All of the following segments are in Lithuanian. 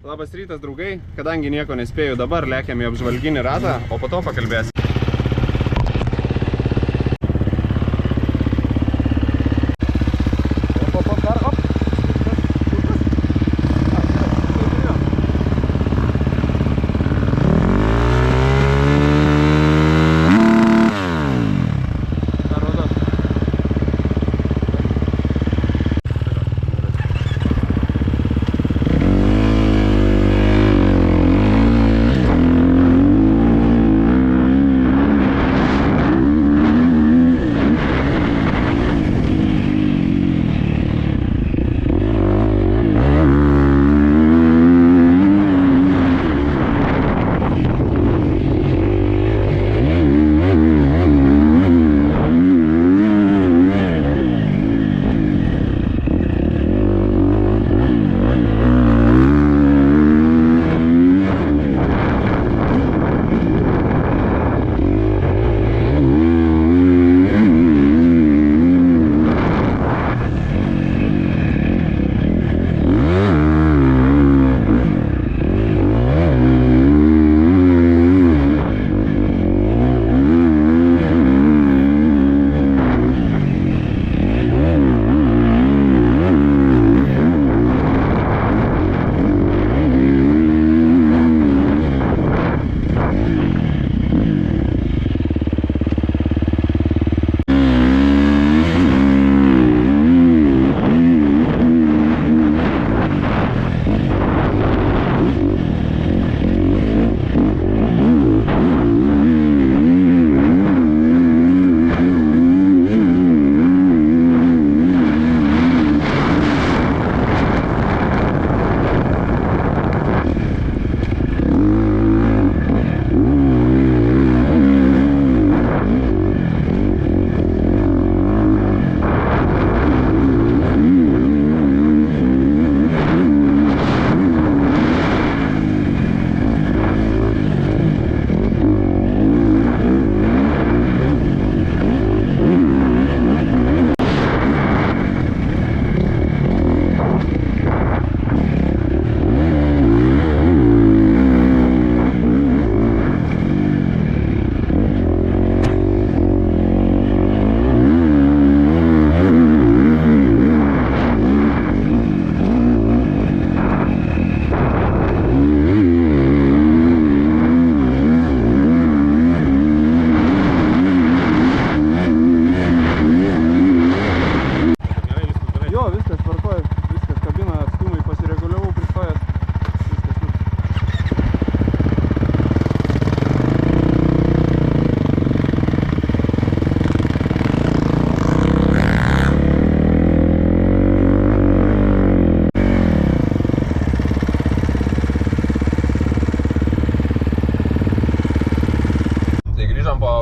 Labas rytas, draugai. Kadangi nieko nespėjau dabar, lekiam į apžvalginį ratą, o po to pakalbėsim.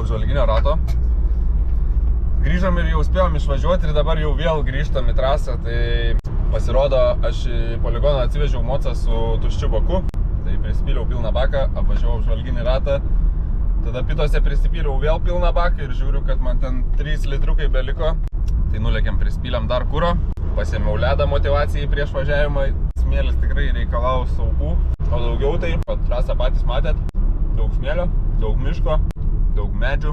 Apžvalginio rato. Grįžom ir jau spėjom išvažiuoti ir dabar jau vėl grįžtam į trasą. Tai pasirodo, aš į poligoną atsivežiau mocą su tuščiu baku. Tai prisipyliau pilną baką, apvažiavau apžvalginį ratą. Tada pitose prisipyliau vėl pilną baką ir žiūriu, kad man ten 3 litriukai beliko. Tai nulėkėm, prisipyliam dar kuro. Pasėmiau ledą motivacijai prieš važiavimą. Smėlis tikrai reikalavo saugų. O daugiau tai, trasą patys matėt. Daug smėlio, daug miško. Daug medžių,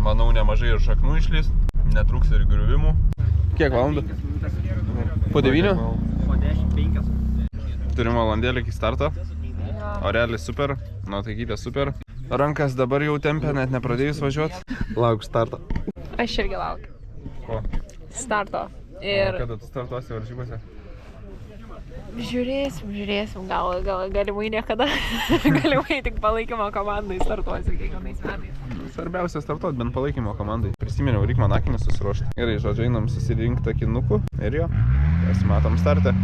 manau nemažai ir šaknų išlys, netruks ir griuvimų. Kiek valandų? Po 9? Po 10-5. Turim valandėlį iki starto. Orelis super, nuotaikytė super. Rankas dabar jau tempia, net nepradėjus važiuoti. Lauk starto. Aš irgi laukiu. Ko? Starto. Ir Kada tu startuosi varžybose? žiūrėsim, gal galimai niekada. Galimai tik palaikymo komandai startuosiu kiekvienais metais. Svarbiausia startuoti, bent palaikymo komandai. Prisiminiau, reik man akinius susiruošti. Gerai, žodžiu, einam susirinkti akinukų ir jo, pasimatom starte.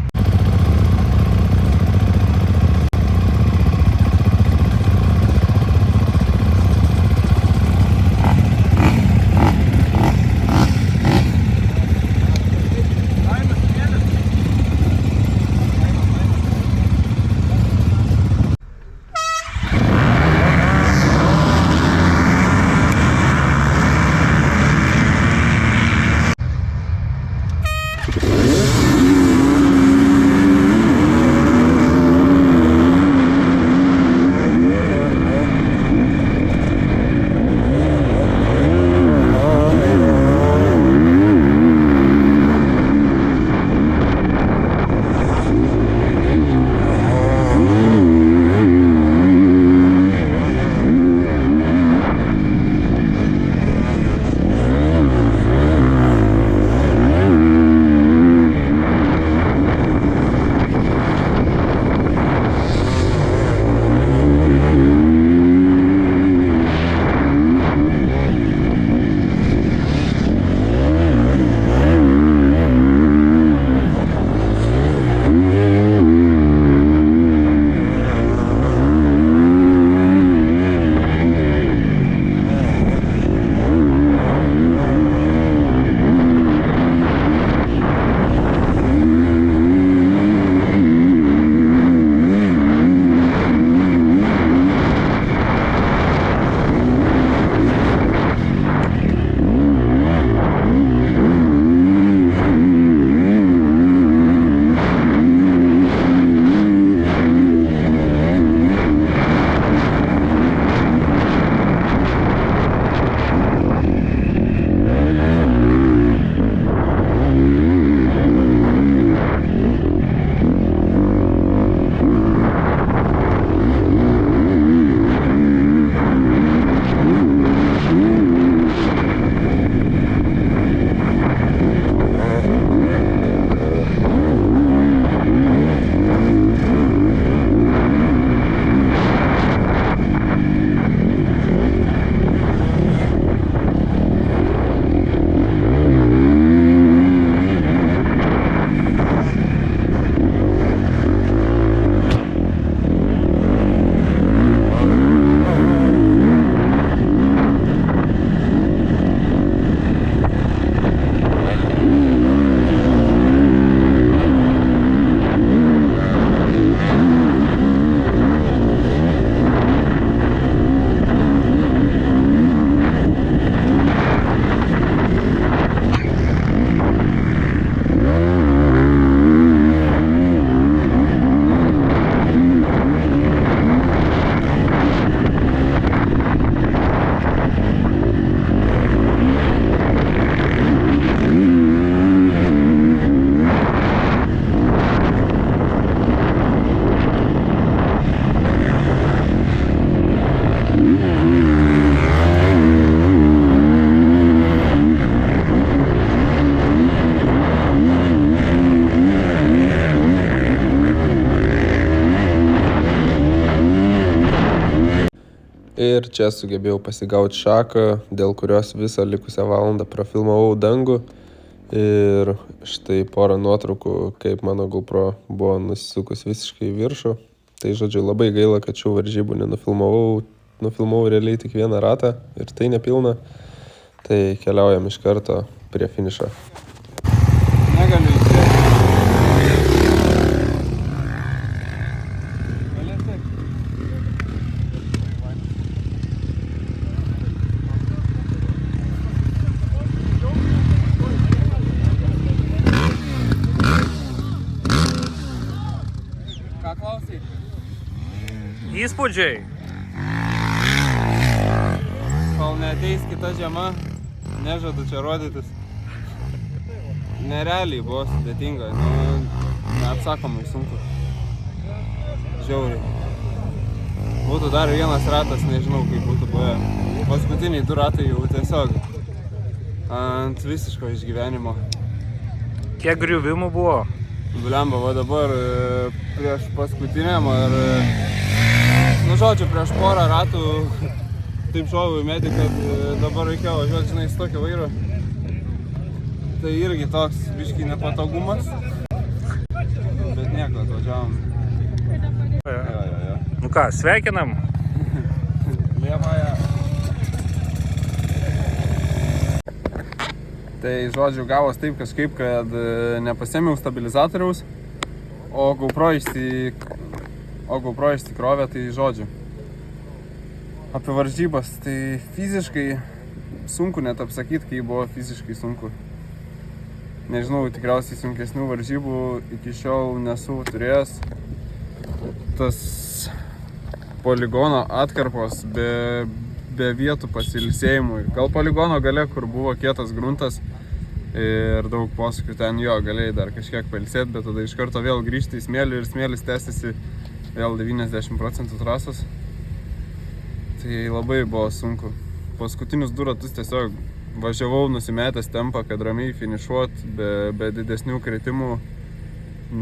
Ir čia sugebėjau pasigauti šaką, dėl kurios visą likusią valandą profilmavau dangų. Ir štai porą nuotraukų, kaip mano GoPro buvo nusisukus visiškai į viršų. Tai žodžiu, labai gaila, kad šių varžybų nenufilmavau. Nufilmavau realiai tik vieną ratą ir tai nepilna. Tai keliaujam iš karto prie finišo. Negaliu įsėti. Ką klausai? Įspūdžiai. Kol neateis kita žiema, nežadu čia rodytis. Nerealiai buvo sudėtinga, neapsakomai sunku. Žiauriai. Būtų dar vienas ratas, nežinau kaip būtų buvę. Paskutiniai 2 ratai jau tiesiog ant visiško išgyvenimo. Kiek griuvimų buvo? Blemba, va dabar prieš paskutiniam ar... žodžiu, prieš porą ratų taip šovau į medį, kad dabar reikėjo važiuoti, žinai, su tokiu vairu. Tai irgi toks biškį nepatogumas. Bet nieko, atvažiavom. Jo. Nu ką, sveikinam. Liepaja. Tai žodžiu, gavos taip kažkaip, kad nepasėmiau stabilizatoriaus, o GoPro išsikrovė, tai žodžiu. Apie varžybas, tai fiziškai sunku net apsakyti, kai buvo fiziškai sunku. Nežinau, tikriausiai sunkesnių varžybų iki šiol nesu turėjęs. Tas poligono atkarpos be vietų pasilsėjimui. Gal poligono gale, kur buvo kietas gruntas ir daug posūkių ten jo, galėjai dar kažkiek pailsėti, bet tada iš karto vėl grįžti į smėlį ir smėlis tęsiasi vėl 90% trasos. Tai labai buvo sunku. Paskutinius 2 ratus tiesiog važiavau nusimetęs tempą, kad ramiai finišuot be didesnių kritimų,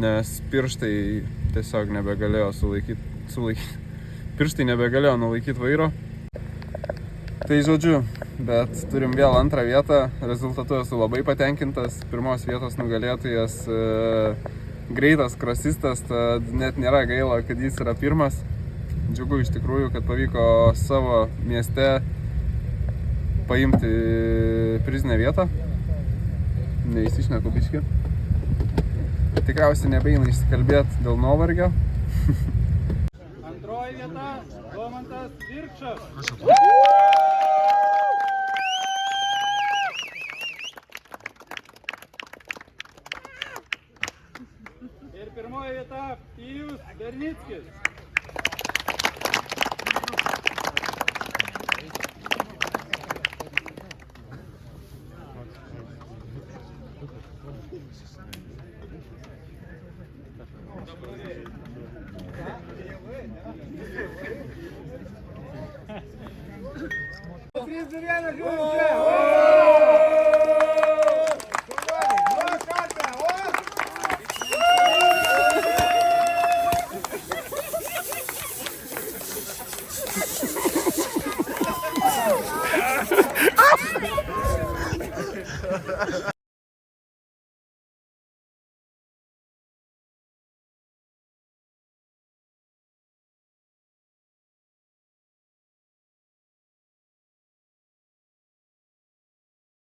nes pirštai tiesiog nebegalėjo sulaikyti. Pirštai nebegalėjo nulaikyti vairo. Tai žodžiu, bet turim vėl 2 vietą, rezultatu esu labai patenkintas. 1 vietos nugalėtojas greitas krosistas, tad net nėra gaila, kad jis yra 1. Džiugu iš tikrųjų, kad pavyko savo mieste paimti prizinę vietą. Neįsišneku biškį. Tikriausiai nebeina išsikalbėti dėl nuovargio. 2 vieta, Domantas Virkšas. Ir 1 vieta, Pijus Bernickis.